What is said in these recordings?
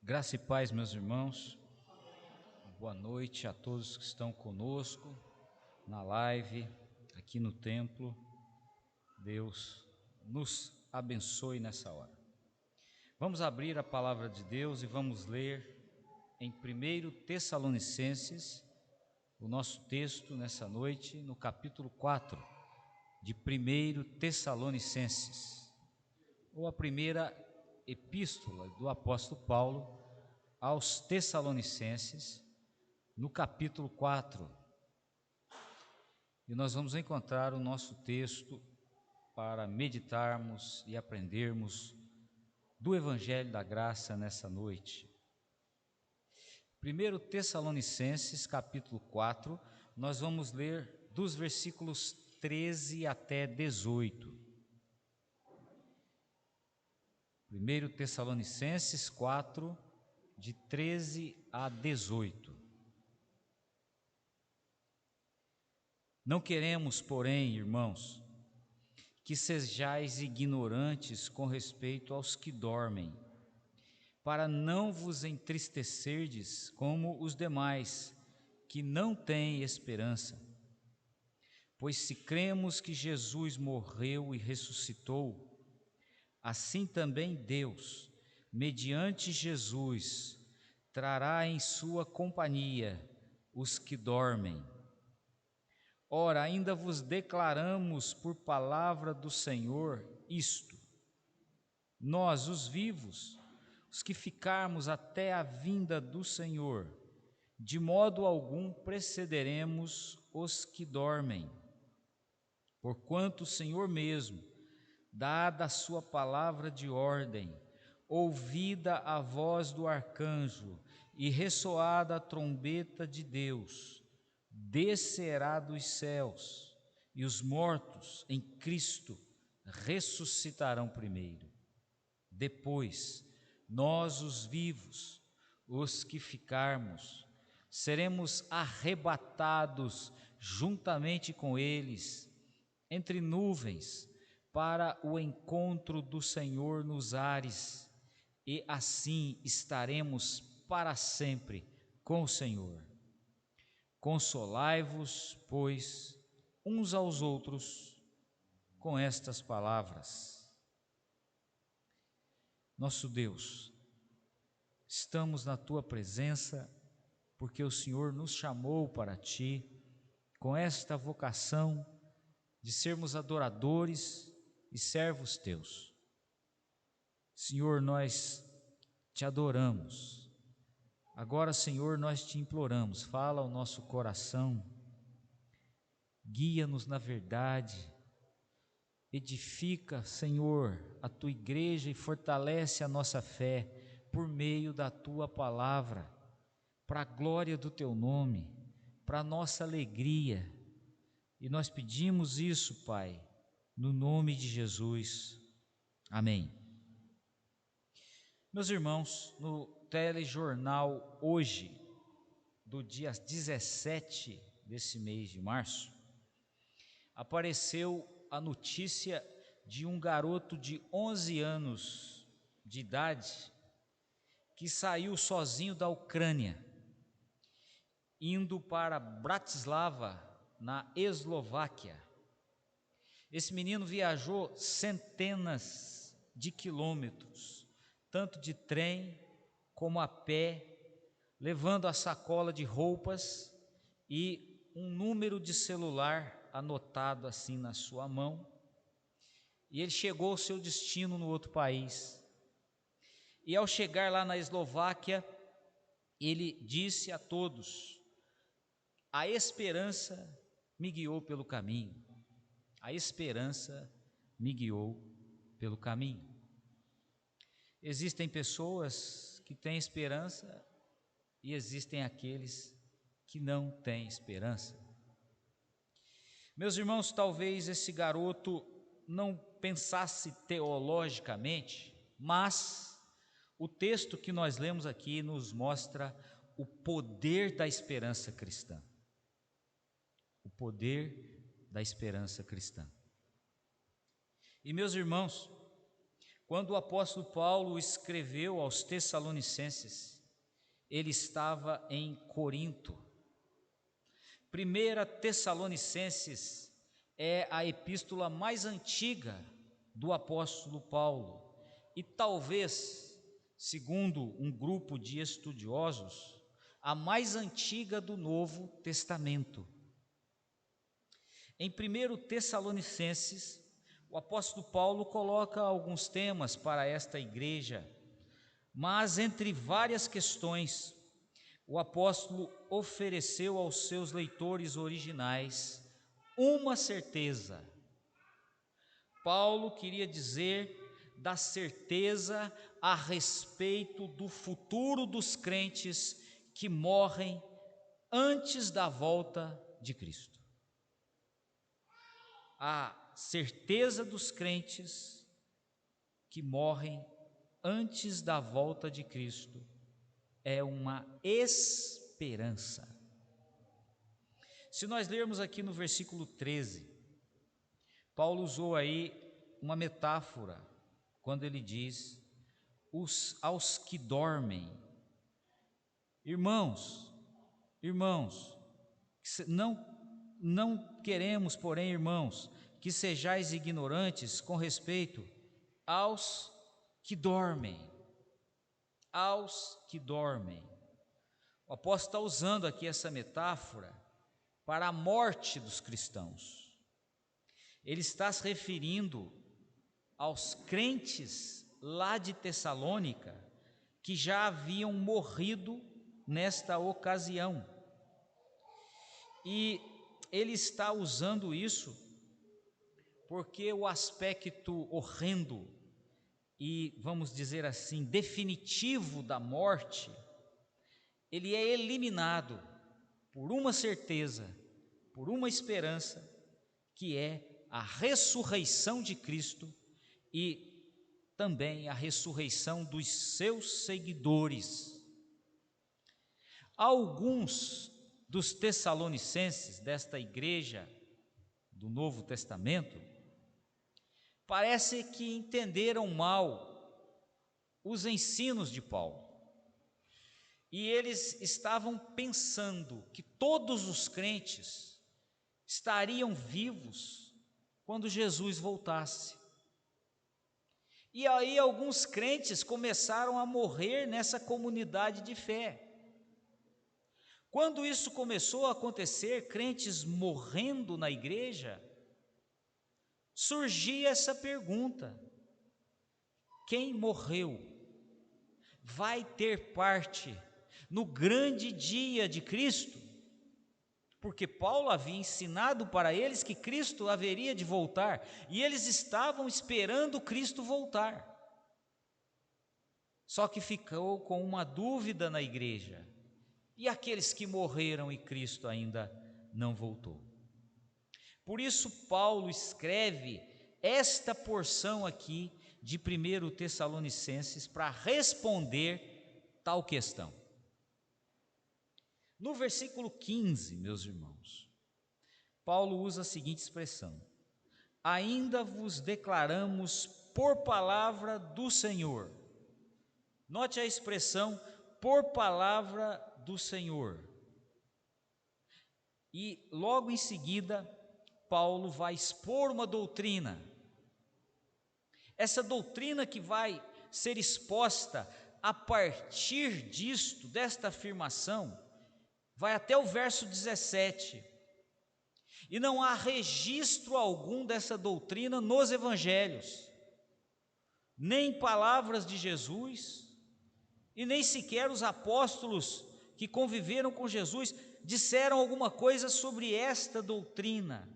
Graça e paz, meus irmãos. Boa noite a todos que estão conosco na live, aqui no templo. Deus nos abençoe nessa hora. Vamos abrir a palavra de Deus e vamos ler em 1 Tessalonicenses, o nosso texto nessa noite, no capítulo 4 de 1 Tessalonicenses, ou a primeira epístola do apóstolo Paulo aos Tessalonicenses, no capítulo 4, e nós vamos encontrar o nosso texto para meditarmos e aprendermos do Evangelho da Graça nessa noite. 1 Tessalonicenses, capítulo 4, nós vamos ler dos versículos 13 até 18. 1 Tessalonicenses 4, de 13 a 18. Não queremos, porém, irmãos, que sejais ignorantes com respeito aos que dormem, para não vos entristecerdes como os demais, que não têm esperança. Pois se cremos que Jesus morreu e ressuscitou, assim também Deus, mediante Jesus, trará em sua companhia os que dormem. Ora, ainda vos declaramos por palavra do Senhor isto: nós, os vivos, os que ficarmos até a vinda do Senhor, de modo algum precederemos os que dormem. Porquanto o Senhor mesmo, dada a sua palavra de ordem, ouvida a voz do arcanjo e ressoada a trombeta de Deus, descerá dos céus, e os mortos em Cristo ressuscitarão primeiro. Depois, nós, os vivos, os que ficarmos, seremos arrebatados juntamente com eles, entre nuvens, para o encontro do Senhor nos ares, e assim estaremos para sempre com o Senhor. Consolai-vos, pois, uns aos outros com estas palavras. Nosso Deus, estamos na Tua presença porque o Senhor nos chamou para Ti com esta vocação de sermos adoradores e servos Teus. Senhor, nós Te adoramos. Agora, Senhor, nós Te imploramos, fala ao nosso coração, guia-nos na verdade, edifica, Senhor, a Tua igreja e fortalece a nossa fé por meio da Tua palavra, para a glória do Teu nome, para a nossa alegria. E nós pedimos isso, Pai, no nome de Jesus. Amém. Meus irmãos, no telejornal Hoje, do dia 17 desse mês de março, apareceu a notícia de um garoto de 11 anos de idade que saiu sozinho da Ucrânia, indo para Bratislava, na Eslováquia. Esse menino viajou centenas de quilômetros, tanto de trem como a pé, levando a sacola de roupas e um número de celular anotado assim na sua mão. E ele chegou ao seu destino no outro país. E ao chegar lá na Eslováquia, ele disse a todos: a esperança me guiou pelo caminho. A esperança me guiou pelo caminho. Existem pessoas que têm esperança e existem aqueles que não têm esperança. Meus irmãos, talvez esse garoto não pensasse teologicamente, mas o texto que nós lemos aqui nos mostra o poder da esperança cristã. O poder da esperança cristã. E meus irmãos, Quando o apóstolo Paulo escreveu aos Tessalonicenses, ele estava em Corinto. 1 Tessalonicenses é a epístola mais antiga do apóstolo Paulo e talvez, segundo um grupo de estudiosos, a mais antiga do Novo Testamento. Em 1 Tessalonicenses, o apóstolo Paulo coloca alguns temas para esta igreja, mas entre várias questões, o apóstolo ofereceu aos seus leitores originais uma certeza. Paulo queria dizer da certeza a respeito do futuro dos crentes que morrem antes da volta de Cristo. A certeza dos crentes que morrem antes da volta de Cristo é uma esperança. Se nós lermos aqui no versículo 13, Paulo usou aí uma metáfora quando ele diz: aos que dormem. Irmãos, não queremos, porém, irmãos, que sejais ignorantes com respeito aos que dormem. Aos que dormem. O apóstolo está usando aqui essa metáfora para a morte dos cristãos. Ele está se referindo aos crentes lá de Tessalônica que já haviam morrido nesta ocasião. E ele está usando isso porque o aspecto horrendo e, vamos dizer assim, definitivo da morte, ele é eliminado por uma certeza, por uma esperança, que é a ressurreição de Cristo e também a ressurreição dos seus seguidores. Alguns dos tessalonicenses, desta igreja do Novo Testamento, parece que entenderam mal os ensinos de Paulo. E eles estavam pensando que todos os crentes estariam vivos quando Jesus voltasse. E aí alguns crentes começaram a morrer nessa comunidade de fé. Quando isso começou a acontecer, crentes morrendo na igreja, surgia essa pergunta: quem morreu vai ter parte no grande dia de Cristo? Porque Paulo havia ensinado para eles que Cristo haveria de voltar, e eles estavam esperando Cristo voltar. Só que ficou com uma dúvida na igreja: e aqueles que morreram e Cristo ainda não voltou? Por isso Paulo escreve esta porção aqui de 1 Tessalonicenses para responder tal questão. No versículo 15, meus irmãos, Paulo usa a seguinte expressão: ainda vos declaramos por palavra do Senhor. Note a expressão por palavra do Senhor. E logo em seguida, Paulo vai expor uma doutrina. Essa doutrina que vai ser exposta a partir disto, desta afirmação, vai até o verso 17. E não há registro algum dessa doutrina nos evangelhos, nem palavras de Jesus, e nem sequer os apóstolos que conviveram com Jesus disseram alguma coisa sobre esta doutrina.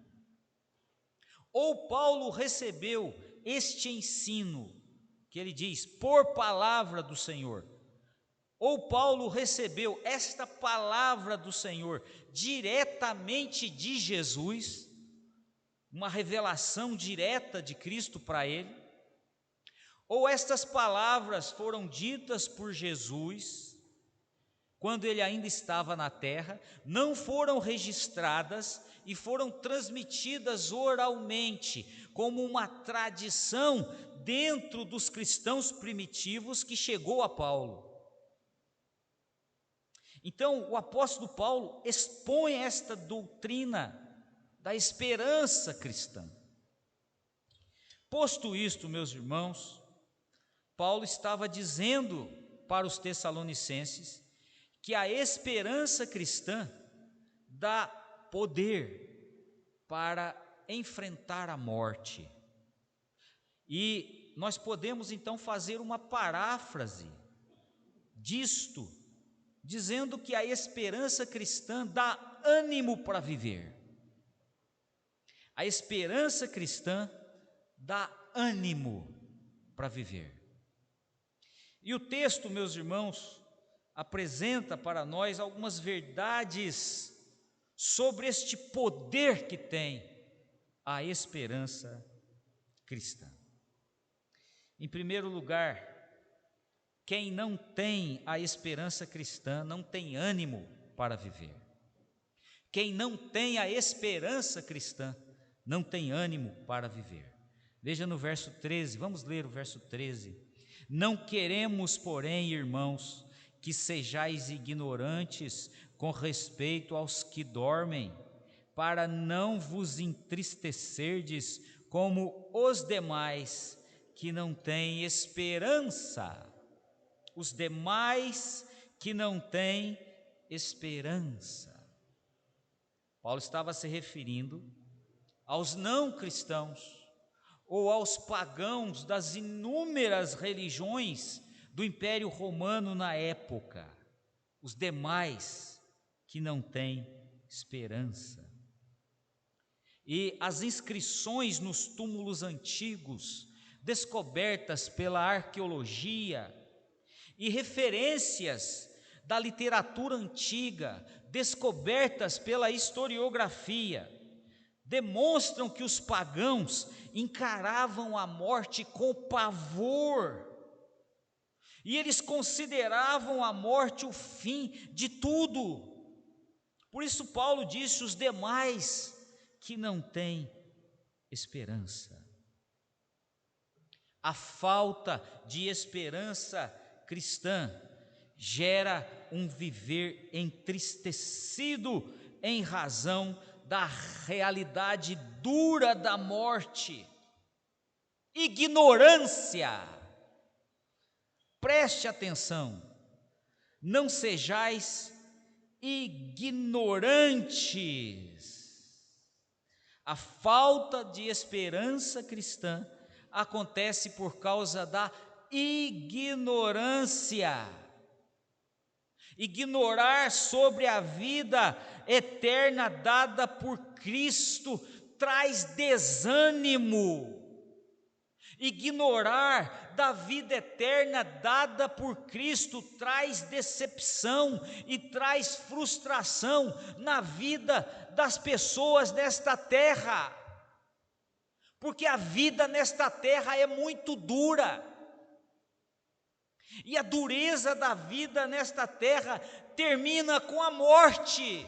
Ou Paulo recebeu este ensino, que ele diz, por palavra do Senhor, ou Paulo recebeu esta palavra do Senhor diretamente de Jesus, uma revelação direta de Cristo para ele, ou estas palavras foram ditas por Jesus quando ele ainda estava na terra, não foram registradas e foram transmitidas oralmente, como uma tradição dentro dos cristãos primitivos que chegou a Paulo. Então, o apóstolo Paulo expõe esta doutrina da esperança cristã. Posto isto, meus irmãos, Paulo estava dizendo para os tessalonicenses que a esperança cristã dá poder para enfrentar a morte. E nós podemos então fazer uma paráfrase disto, dizendo que a esperança cristã dá ânimo para viver. A esperança cristã dá ânimo para viver. E o texto, meus irmãos, apresenta para nós algumas verdades sobre este poder que tem a esperança cristã. Em primeiro lugar, quem não tem a esperança cristã não tem ânimo para viver. Quem não tem a esperança cristã não tem ânimo para viver. Veja no verso 13, vamos ler o verso 13. Não queremos, porém, irmãos, que sejais ignorantes com respeito aos que dormem, para não vos entristecerdes como os demais que não têm esperança. Os demais que não têm esperança. Paulo estava se referindo aos não cristãos ou aos pagãos das inúmeras religiões do Império Romano na época, os demais que não têm esperança. E as inscrições nos túmulos antigos, descobertas pela arqueologia, e referências da literatura antiga, descobertas pela historiografia, demonstram que os pagãos encaravam a morte com pavor, e eles consideravam a morte o fim de tudo. Por isso Paulo disse: os demais que não têm esperança. A falta de esperança cristã gera um viver entristecido em razão da realidade dura da morte. Ignorância. Preste atenção, não sejais ignorantes. A falta de esperança cristã acontece por causa da ignorância. Ignorar sobre a vida eterna dada por Cristo traz desânimo. Ignorar da vida eterna dada por Cristo traz decepção e traz frustração na vida das pessoas nesta terra, porque a vida nesta terra é muito dura, e a dureza da vida nesta terra termina com a morte.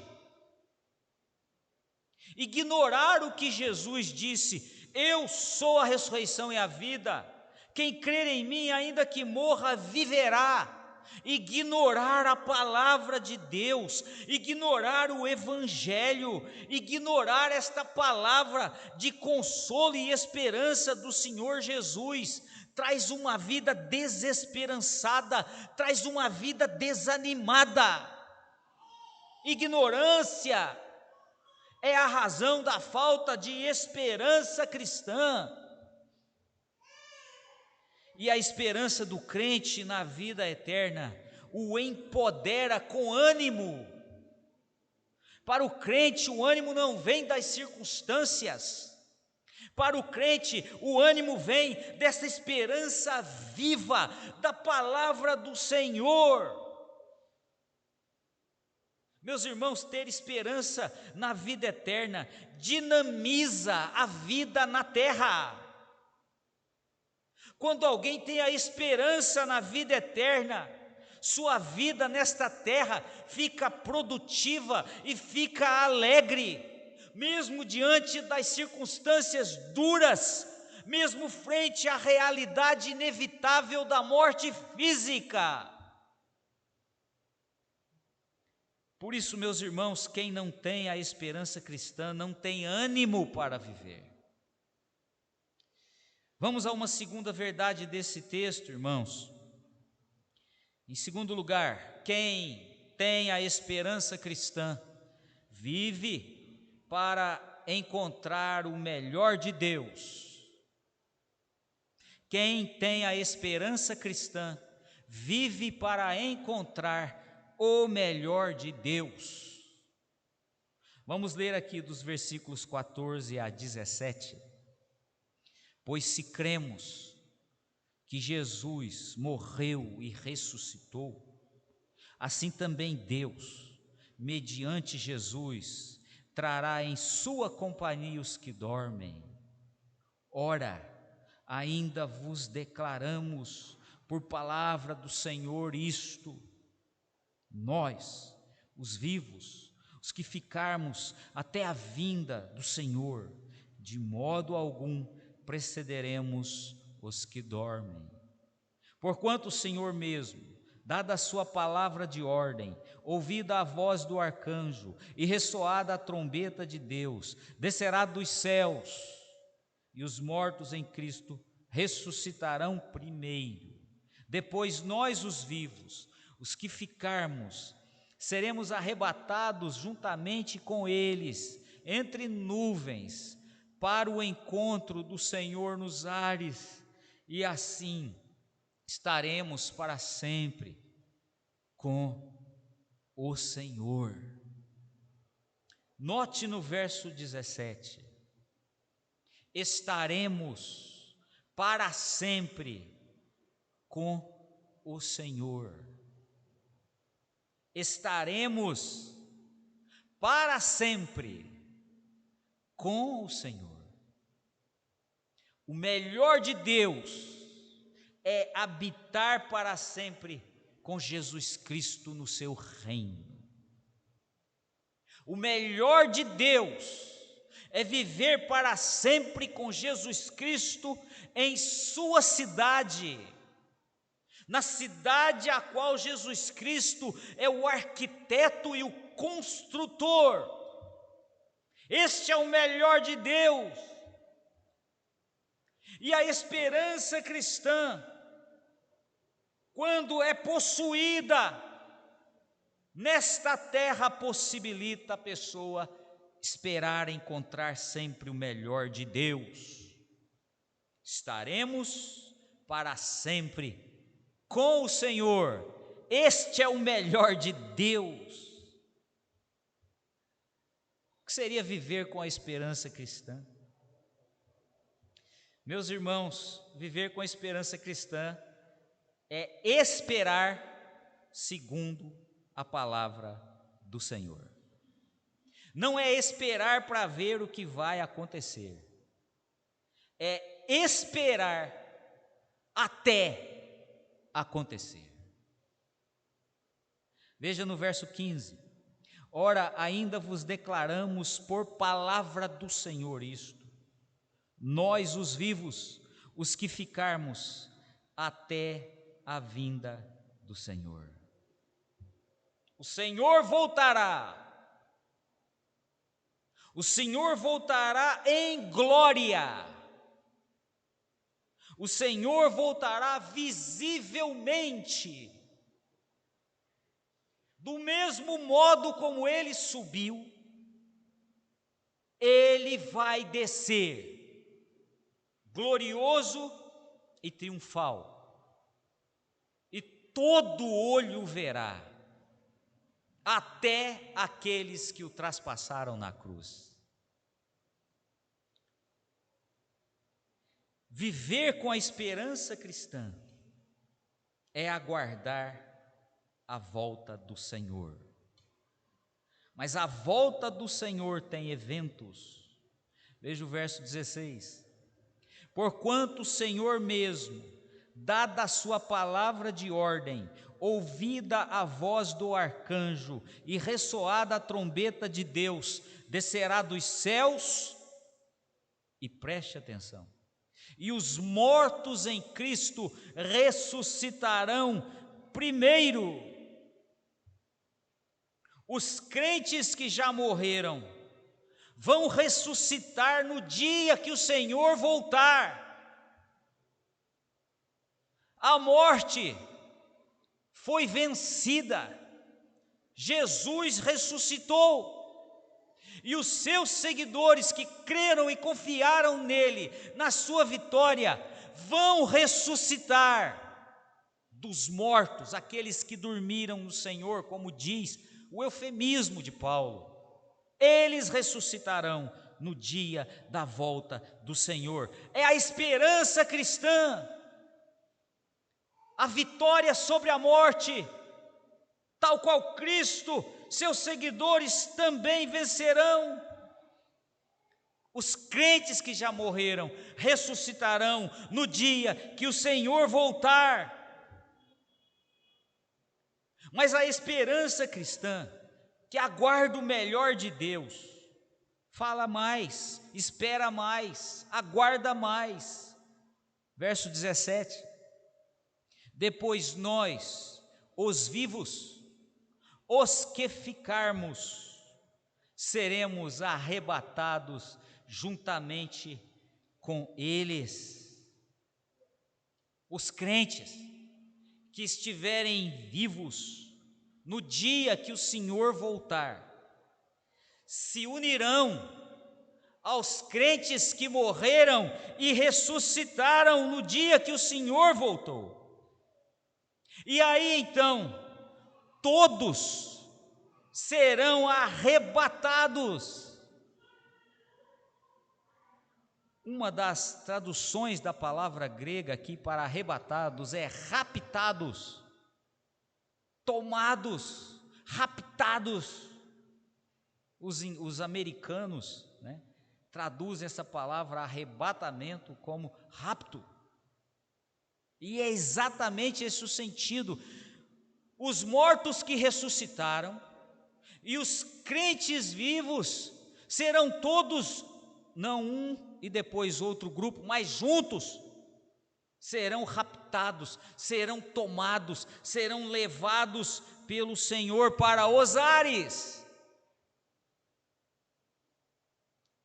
Ignorar o que Jesus disse: eu sou a ressurreição e a vida, quem crer em mim, ainda que morra, viverá. Ignorar a palavra de Deus, ignorar o evangelho, ignorar esta palavra de consolo e esperança do Senhor Jesus, traz uma vida desesperançada, traz uma vida desanimada. Ignorância é a razão da falta de esperança cristã. E a esperança do crente na vida eterna o empodera com ânimo. Para o crente, o ânimo não vem das circunstâncias. Para o crente, o ânimo vem dessa esperança viva da palavra do Senhor. Meus irmãos, ter esperança na vida eterna dinamiza a vida na terra. Quando alguém tem a esperança na vida eterna, sua vida nesta terra fica produtiva e fica alegre, mesmo diante das circunstâncias duras, mesmo frente à realidade inevitável da morte física. Por isso, meus irmãos, quem não tem a esperança cristã não tem ânimo para viver. Vamos a uma segunda verdade desse texto, irmãos. Em segundo lugar, quem tem a esperança cristã vive para encontrar o melhor de Deus. Quem tem a esperança cristã vive para encontrar o melhor de Deus. Vamos ler aqui dos versículos 14 a 17. Pois se cremos que Jesus morreu e ressuscitou, assim também Deus, mediante Jesus, trará em sua companhia os que dormem. Ora, ainda vos declaramos por palavra do Senhor isto: nós, os vivos, os que ficarmos até a vinda do Senhor, de modo algum precederemos os que dormem. Porquanto o Senhor mesmo, dada a sua palavra de ordem, ouvida a voz do arcanjo e ressoada a trombeta de Deus, descerá dos céus, e os mortos em Cristo ressuscitarão primeiro. Depois nós, os vivos, os que ficarmos, seremos arrebatados juntamente com eles, entre nuvens, para o encontro do Senhor nos ares, e assim estaremos para sempre com o Senhor. Note no verso 17: estaremos para sempre com o Senhor. Estaremos para sempre com o Senhor. O melhor de Deus é habitar para sempre com Jesus Cristo no seu reino. O melhor de Deus é viver para sempre com Jesus Cristo em sua cidade, na cidade a qual Jesus Cristo é o arquiteto e o construtor. Este é o melhor de Deus. E a esperança cristã, quando é possuída nesta terra, possibilita a pessoa esperar encontrar sempre o melhor de Deus. Estaremos para sempre com o Senhor. Este é o melhor de Deus. O que seria viver com a esperança cristã? Meus irmãos, viver com a esperança cristã é esperar segundo a palavra do Senhor. Não é esperar para ver o que vai acontecer, é esperar até acontecer. Veja no verso 15: ora, ainda vos declaramos por palavra do Senhor isto: nós, os vivos, os que ficarmos até a vinda do Senhor. O Senhor voltará. O Senhor voltará em glória. O Senhor voltará visivelmente. Do mesmo modo como ele subiu, ele vai descer, glorioso e triunfal, e todo olho verá, até aqueles que o traspassaram na cruz. Viver com a esperança cristã é aguardar a volta do Senhor. Mas a volta do Senhor tem eventos. Veja o verso 16: porquanto o Senhor mesmo, dada a sua palavra de ordem, ouvida a voz do arcanjo e ressoada a trombeta de Deus, descerá dos céus, e preste atenção, e os mortos em Cristo ressuscitarão primeiro. Os crentes que já morreram vão ressuscitar no dia que o Senhor voltar. A morte foi vencida, Jesus ressuscitou, e os seus seguidores que creram e confiaram nele, na sua vitória, vão ressuscitar dos mortos, aqueles que dormiram no Senhor, como diz o eufemismo de Paulo. Eles ressuscitarão no dia da volta do Senhor. É a esperança cristã, a vitória sobre a morte, tal qual Cristo, seus seguidores também vencerão. Os crentes que já morreram ressuscitarão no dia que o Senhor voltar. Mas a esperança cristã, que aguarda o melhor de Deus, fala mais, espera mais, aguarda mais. Verso 17: depois nós, os vivos, os que ficarmos, seremos arrebatados juntamente com eles. Os crentes que estiverem vivos no dia que o Senhor voltar, se unirão aos crentes que morreram e ressuscitaram no dia que o Senhor voltou. E aí então, todos serão arrebatados. Uma das traduções da palavra grega aqui para arrebatados é raptados, tomados, raptados. Os americanos, traduzem essa palavra arrebatamento como rapto. E é exatamente esse o sentido. Os mortos que ressuscitaram e os crentes vivos serão todos, não um e depois outro grupo, mas juntos, serão raptados, serão tomados, serão levados pelo Senhor para os ares.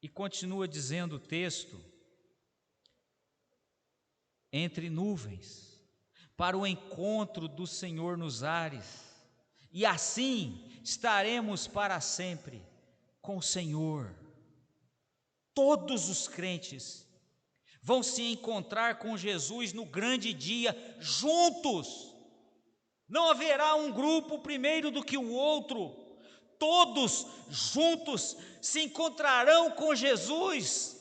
E continua dizendo o texto: entre nuvens, para o encontro do Senhor nos ares, e assim estaremos para sempre com o Senhor. Todos os crentes vão se encontrar com Jesus no grande dia, juntos. Não haverá um grupo primeiro do que o outro. Todos juntos se encontrarão com Jesus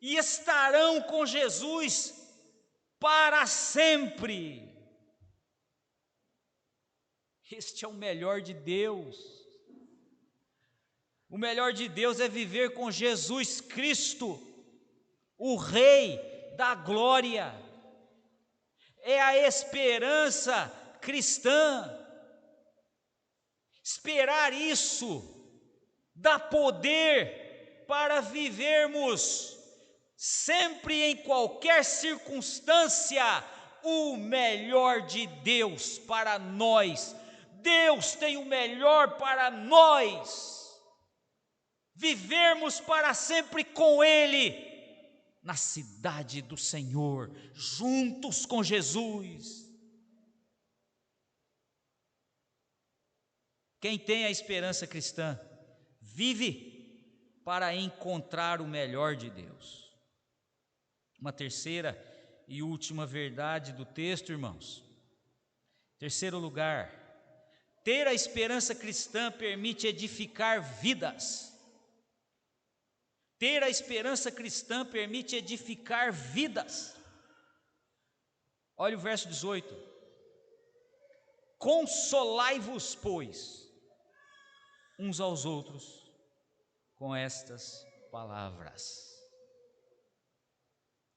e estarão com Jesus para sempre. Este é o melhor de Deus. O melhor de Deus é viver com Jesus Cristo, o Rei da glória. É a esperança cristã. Esperar isso dá poder para vivermos sempre, em qualquer circunstância, o melhor de Deus para nós. Deus tem o melhor para nós. Vivermos para sempre com Ele, na cidade do Senhor, juntos com Jesus. Quem tem a esperança cristã, vive para encontrar o melhor de Deus. Uma terceira e última verdade do texto, irmãos. Terceiro lugar, ter a esperança cristã permite edificar vidas. Ter a esperança cristã permite edificar vidas. Olha o verso 18. Consolai-vos, pois, uns aos outros com estas palavras.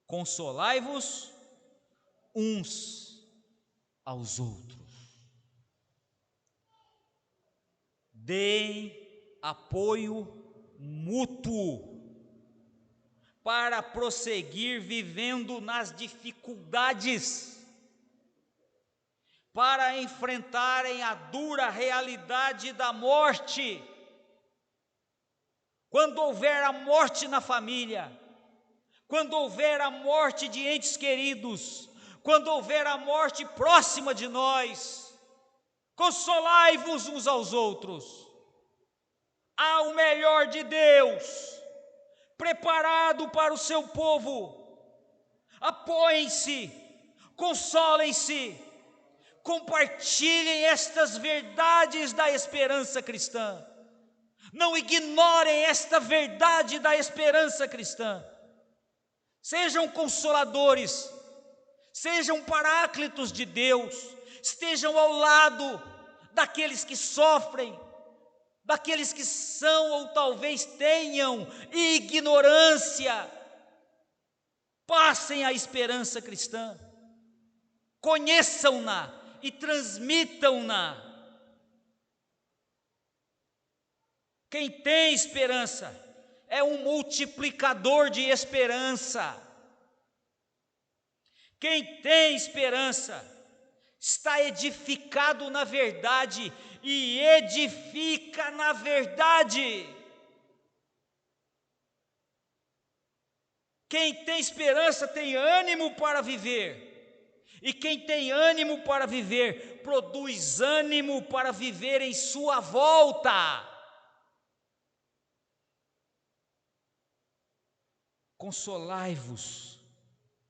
Consolai-vos uns aos outros. deem apoio mútuo para prosseguir vivendo nas dificuldades, para enfrentarem a dura realidade da morte. Quando houver a morte na família, quando houver a morte de entes queridos, quando houver a morte próxima de nós, consolai-vos uns aos outros. Há o melhor de Deus preparado para o seu povo. Apoiem-se, consolem-se, compartilhem estas verdades da esperança cristã. Não ignorem esta verdade da esperança cristã. Sejam consoladores, sejam paráclitos de Deus, estejam ao lado daqueles que sofrem, daqueles que são ou talvez tenham ignorância. Passem a esperança cristã, conheçam-na e transmitam-na. Quem tem esperança é um multiplicador de esperança. Quem tem esperança está edificado na verdade e edifica na verdade. Quem tem esperança tem ânimo para viver. E quem tem ânimo para viver, produz ânimo para viver em sua volta. Consolai-vos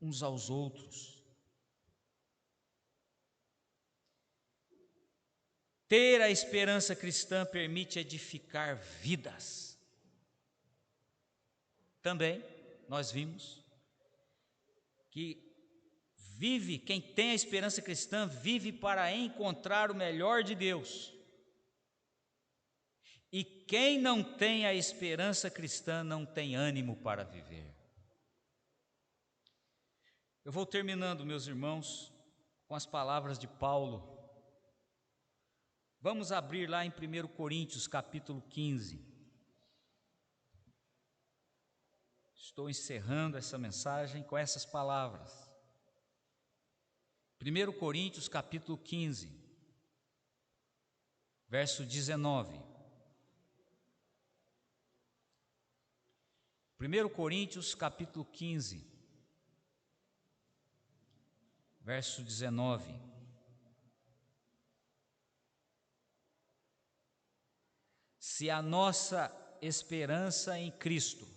uns aos outros. Ter a esperança cristã permite edificar vidas. Também nós vimos que quem tem a esperança cristã vive para encontrar o melhor de Deus. E quem não tem a esperança cristã não tem ânimo para viver. Eu vou terminando, meus irmãos, com as palavras de Paulo. Vamos abrir lá em 1 Coríntios, capítulo 15. Estou encerrando essa mensagem com essas palavras. 1 Coríntios, capítulo 15, verso 19. 1 Coríntios, capítulo 15, verso 19. Se a nossa esperança em Cristo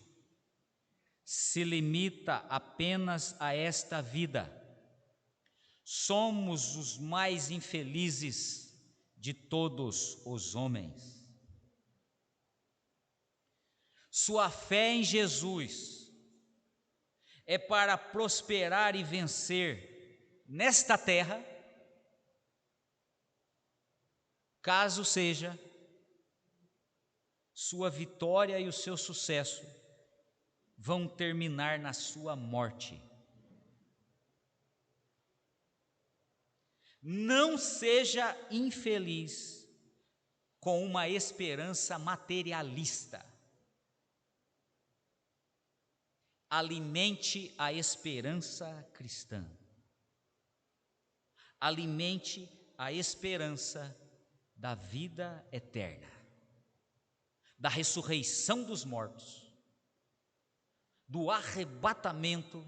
se limita apenas a esta vida, somos os mais infelizes de todos os homens. Sua fé em Jesus é para prosperar e vencer nesta terra, caso seja, sua vitória e o seu sucesso vão terminar na sua morte. Não seja infeliz com uma esperança materialista. Alimente a esperança cristã. Alimente a esperança da vida eterna, da ressurreição dos mortos, do arrebatamento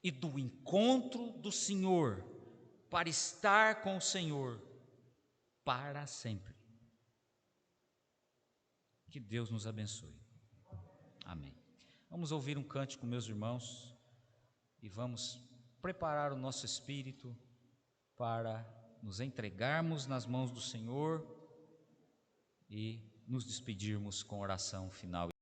e do encontro do Senhor, para estar com o Senhor para sempre. Que Deus nos abençoe. Amém. Vamos ouvir um cântico, meus irmãos, e vamos preparar o nosso espírito para nos entregarmos nas mãos do Senhor e nos despedirmos com oração final.